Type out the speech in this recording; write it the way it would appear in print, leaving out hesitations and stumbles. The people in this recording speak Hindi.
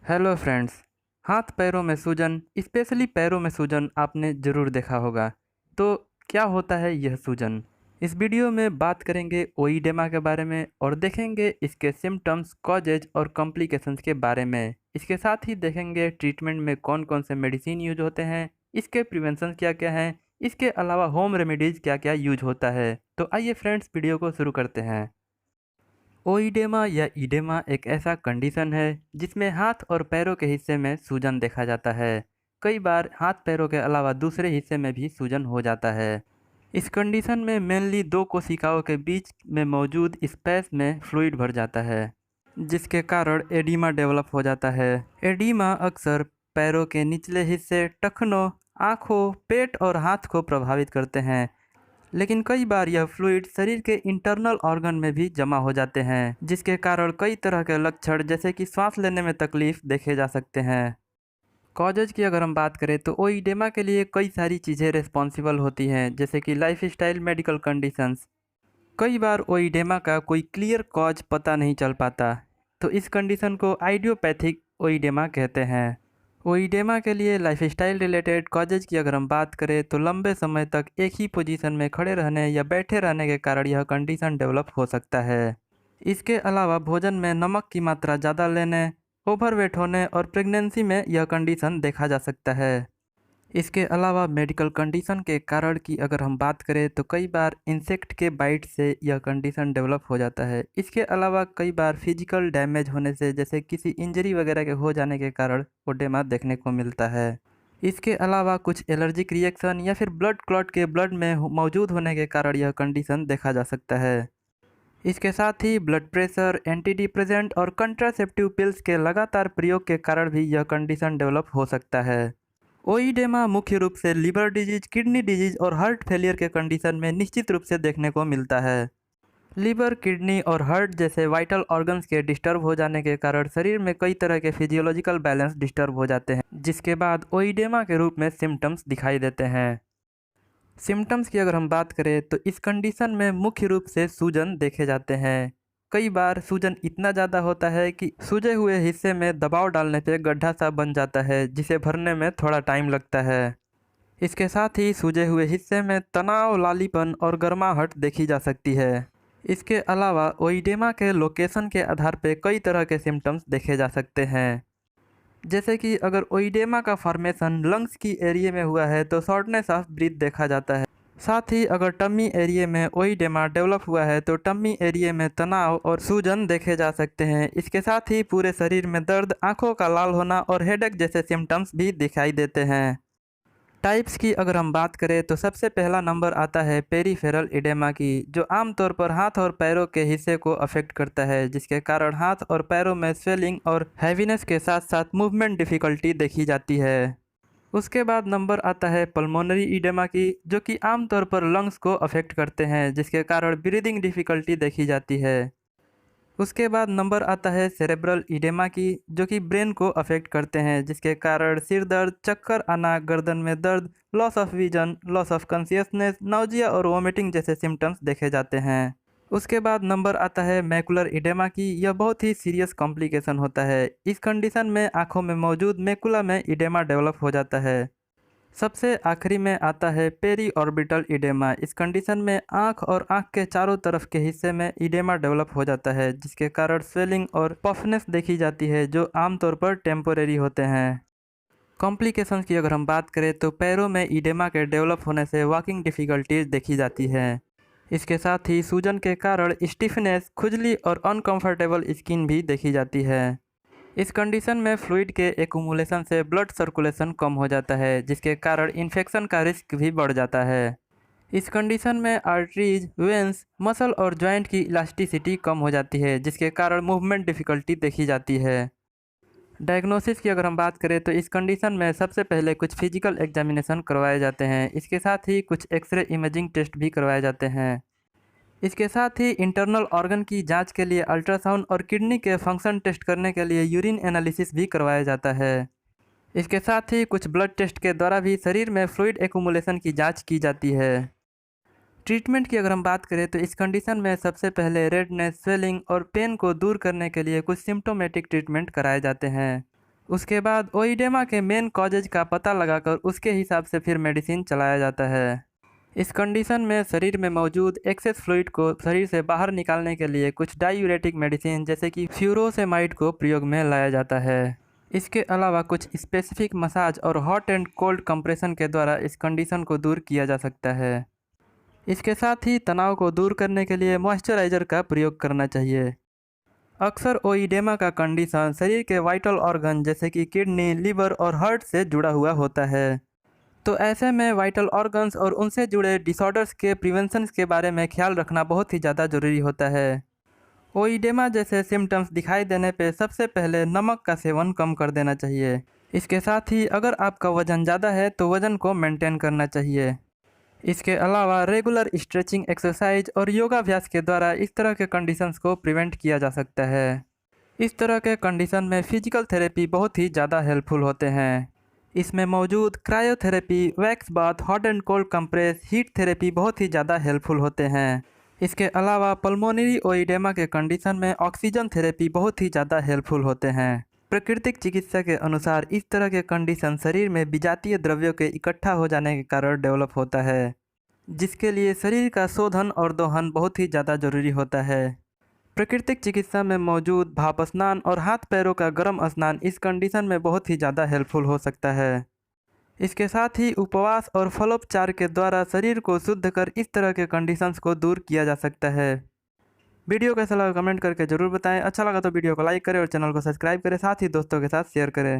Hello friends. हाथ पैरों में सूजन, स्पेशली पैरों में सूजन आपने ज़रूर देखा होगा। तो क्या होता है यह सूजन? इस वीडियो में बात करेंगे ओईडेमा के बारे में और देखेंगे इसके सिम्टम्स, कॉजेज और कॉम्प्लिकेशंस के बारे में। इसके साथ ही देखेंगे ट्रीटमेंट में कौन कौन से मेडिसिन यूज होते हैं, इसके प्रिवेंशन क्या क्या हैं, इसके अलावा होम रेमेडीज़ क्या क्या यूज होता है। तो आइए फ्रेंड्स, वीडियो को शुरू करते हैं। ओईडेमा या ईडेमा एक ऐसा कंडीशन है जिसमें हाथ और पैरों के हिस्से में सूजन देखा जाता है। कई बार हाथ पैरों के अलावा दूसरे हिस्से में भी सूजन हो जाता है। इस कंडीशन में मेनली दो कोशिकाओं के बीच में मौजूद स्पेस में फ्लूइड भर जाता है, जिसके कारण एडीमा डेवलप हो जाता है। एडीमा अक्सर पैरों के निचले हिस्से, टखनों, आँखों, पेट और हाथ को प्रभावित करते हैं, लेकिन कई बार यह फ्लूइड शरीर के इंटरनल ऑर्गन में भी जमा हो जाते हैं, जिसके कारण कई तरह के लक्षण जैसे कि सांस लेने में तकलीफ देखे जा सकते हैं। कॉजेज की अगर हम बात करें तो ओईडेमा के लिए कई सारी चीज़ें रिस्पॉन्सिबल होती हैं, जैसे कि लाइफस्टाइल, मेडिकल कंडीशंस। कई बार ओईडेमा का कोई क्लियर कॉज पता नहीं चल पाता, तो इस कंडीशन को आइडियोपैथिक ओईडेमा कहते हैं। ओईडेमा के लिए लाइफस्टाइल रिलेटेड कॉजेज की अगर हम बात करें तो लंबे समय तक एक ही पोजीशन में खड़े रहने या बैठे रहने के कारण यह कंडीशन डेवलप हो सकता है। इसके अलावा भोजन में नमक की मात्रा ज़्यादा लेने, ओवरवेट होने और प्रेगनेंसी में यह कंडीशन देखा जा सकता है। इसके अलावा मेडिकल कंडीशन के कारण की अगर हम बात करें तो कई बार इंसेक्ट के बाइट से यह कंडीशन डेवलप हो जाता है। इसके अलावा कई बार फिजिकल डैमेज होने से, जैसे किसी इंजरी वगैरह के हो जाने के कारण ओडेमा देखने को मिलता है। इसके अलावा कुछ एलर्जिक रिएक्शन या फिर ब्लड क्लॉट के ब्लड में मौजूद होने के कारण यह कंडीशन देखा जा सकता है। इसके साथ ही ब्लड प्रेशर, एंटी डिप्रेसेंट और कंट्रासेप्टिव पिल्स के लगातार प्रयोग के कारण भी यह कंडीशन डेवलप हो सकता है। ओईडेमा मुख्य रूप से लिवर डिजीज, किडनी डिजीज और हार्ट फेलियर के कंडीशन में निश्चित रूप से देखने को मिलता है। लिवर, किडनी और हार्ट जैसे वाइटल ऑर्गन्स के डिस्टर्ब हो जाने के कारण शरीर में कई तरह के फिजियोलॉजिकल बैलेंस डिस्टर्ब हो जाते हैं, जिसके बाद ओईडेमा के रूप में सिम्टम्स दिखाई देते हैं। सिम्टम्स की अगर हम बात करें तो इस कंडीशन में मुख्य रूप से सूजन देखे जाते हैं। कई बार सूजन इतना ज़्यादा होता है कि सूजे हुए हिस्से में दबाव डालने पे गड्ढा सा बन जाता है, जिसे भरने में थोड़ा टाइम लगता है। इसके साथ ही सूजे हुए हिस्से में तनाव, लालीपन और गर्माहट देखी जा सकती है। इसके अलावा ओईडेमा के लोकेशन के आधार पर कई तरह के सिम्टम्स देखे जा सकते हैं, जैसे कि अगर ओईडेमा का फॉर्मेशन लंग्स की एरिया में हुआ है तो शॉर्टनेस ऑफ ब्रीथ देखा जाता है। साथ ही अगर टम्मी एरिया में ओईडेमा डेवलप हुआ है तो टम्मी एरिया में तनाव और सूजन देखे जा सकते हैं। इसके साथ ही पूरे शरीर में दर्द, आंखों का लाल होना और हेडेक जैसे सिम्टम्स भी दिखाई देते हैं। टाइप्स की अगर हम बात करें तो सबसे पहला नंबर आता है पेरीफेरल इडेमा की, जो आमतौर पर हाथ और पैरों के हिस्से को अफेक्ट करता है, जिसके कारण हाथ और पैरों में स्वेलिंग और हैवीनेस के साथ साथ मूवमेंट डिफ़िकल्टी देखी जाती है। उसके बाद नंबर आता है पल्मोनरी इडेमा की, जो कि आमतौर पर लंग्स को अफेक्ट करते हैं, जिसके कारण ब्रीदिंग डिफ़िकल्टी देखी जाती है। उसके बाद नंबर आता है सेरेब्रल इडेमा की, जो कि ब्रेन को अफेक्ट करते हैं, जिसके कारण सिर दर्द, चक्कर आना, गर्दन में दर्द, loss of vision, loss of consciousness, nausea और वोमिटिंग जैसे सिम्टम्स देखे जाते हैं। उसके बाद नंबर आता है मैकुलर इडेमा की। यह बहुत ही सीरियस कॉम्प्लिकेशन होता है। इस कंडीशन में आँखों में मौजूद मैकुला में इडेमा डेवलप हो जाता है। सबसे आखिरी में आता है पेरी ऑर्बिटल इडेमा। इस कंडीशन में आँख और आँख के चारों तरफ के हिस्से में इडेमा डेवलप हो जाता है, जिसके कारण स्वेलिंग और पफनेस देखी जाती है, जो आमतौर पर टेम्पोरेरी होते हैं। कॉम्प्लिकेशंस की अगर हम बात करें तो पैरों में इडेमा के डेवलप होने से वॉकिंग डिफ़िकल्टीज देखी जाती है। इसके साथ ही सूजन के कारण स्टिफनेस, खुजली और अनकंफर्टेबल स्किन भी देखी जाती है। इस कंडीशन में फ्लूइड के एक्यूमुलेशन से ब्लड सर्कुलेशन कम हो जाता है, जिसके कारण इन्फेक्शन का रिस्क भी बढ़ जाता है। इस कंडीशन में आर्टरीज, वेंस, मसल और जॉइंट की इलास्टिसिटी कम हो जाती है, जिसके कारण मूवमेंट डिफ़िकल्टी देखी जाती है। डायग्नोसिस की अगर हम बात करें तो इस कंडीशन में सबसे पहले कुछ फिजिकल एग्जामिनेशन करवाए जाते हैं। इसके साथ ही कुछ एक्सरे इमेजिंग टेस्ट भी करवाए जाते हैं। इसके साथ ही इंटरनल ऑर्गन की जांच के लिए अल्ट्रासाउंड और किडनी के फंक्शन टेस्ट करने के लिए यूरिन एनालिसिस भी करवाया जाता है। इसके साथ ही कुछ ब्लड टेस्ट के द्वारा भी शरीर में फ्लूइड एक्यूमुलेशन की जांच की जाती है। ट्रीटमेंट की अगर हम बात करें तो इस कंडीशन में सबसे पहले रेडनेस, स्वेलिंग और पेन को दूर करने के लिए कुछ सिम्टोमेटिक ट्रीटमेंट कराए जाते हैं। उसके बाद ओइडेमा के मेन कॉजेज का पता लगाकर उसके हिसाब से फिर मेडिसिन चलाया जाता है। इस कंडीशन में शरीर में मौजूद एक्सेस फ्लूइड को शरीर से बाहर निकालने के लिए कुछ डायूरेटिक मेडिसिन जैसे कि फ्यूरोसेमाइड को प्रयोग में लाया जाता है। इसके अलावा कुछ स्पेसिफिक मसाज और हॉट एंड कोल्ड कंप्रेशन के द्वारा इस कंडीशन को दूर किया जा सकता है। इसके साथ ही तनाव को दूर करने के लिए मॉइस्चराइज़र का प्रयोग करना चाहिए। अक्सर ओइडेमा का कंडीशन शरीर के वाइटल ऑर्गन जैसे कि किडनी, लिवर और हार्ट से जुड़ा हुआ होता है। तो ऐसे में वाइटल ऑर्गन्स और उनसे जुड़े डिसऑर्डर्स के प्रिवेंशन के बारे में ख्याल रखना बहुत ही ज़्यादा ज़रूरी होता है। ओइडेमा जैसे सिम्टम्स दिखाई देने पे सबसे पहले नमक का सेवन कम कर देना चाहिए। इसके साथ ही अगर आपका वज़न ज़्यादा है तो वज़न को मेंटेन करना चाहिए। इसके अलावा रेगुलर स्ट्रेचिंग एक्सरसाइज और योगाभ्यास के द्वारा इस तरह के कंडीशंस को प्रिवेंट किया जा सकता है। इस तरह के कंडीशन में फिजिकल थेरेपी बहुत ही ज़्यादा हेल्पफुल होते हैं। इसमें मौजूद cryotherapy, wax bath, hot and cold compress, heat therapy बहुत ही ज़्यादा हेल्पफुल होते हैं। इसके अलावा पल्मोनरी ओइडेमा के कंडीशन में ऑक्सीजन थेरेपी बहुत ही ज़्यादा हेल्पफुल होते हैं। प्राकृतिक चिकित्सा के अनुसार इस तरह के कंडीशन शरीर में विजातीय द्रव्यों के इकट्ठा हो जाने के कारण डेवलप होता है, जिसके लिए शरीर का शोधन और दोहन बहुत ही ज़्यादा जरूरी होता है। प्राकृतिक चिकित्सा में मौजूद भाप स्नान और हाथ पैरों का गर्म स्नान इस कंडीशन में बहुत ही ज़्यादा हेल्पफुल हो सकता है। इसके साथ ही उपवास और फलोपचार के द्वारा शरीर को शुद्ध कर इस तरह के कंडीशंस को दूर किया जा सकता है। वीडियो कैसा लगा कमेंट करके ज़रूर बताएं। अच्छा लगा तो वीडियो को लाइक करें और चैनल को सब्सक्राइब करें, साथ ही दोस्तों के साथ शेयर करें।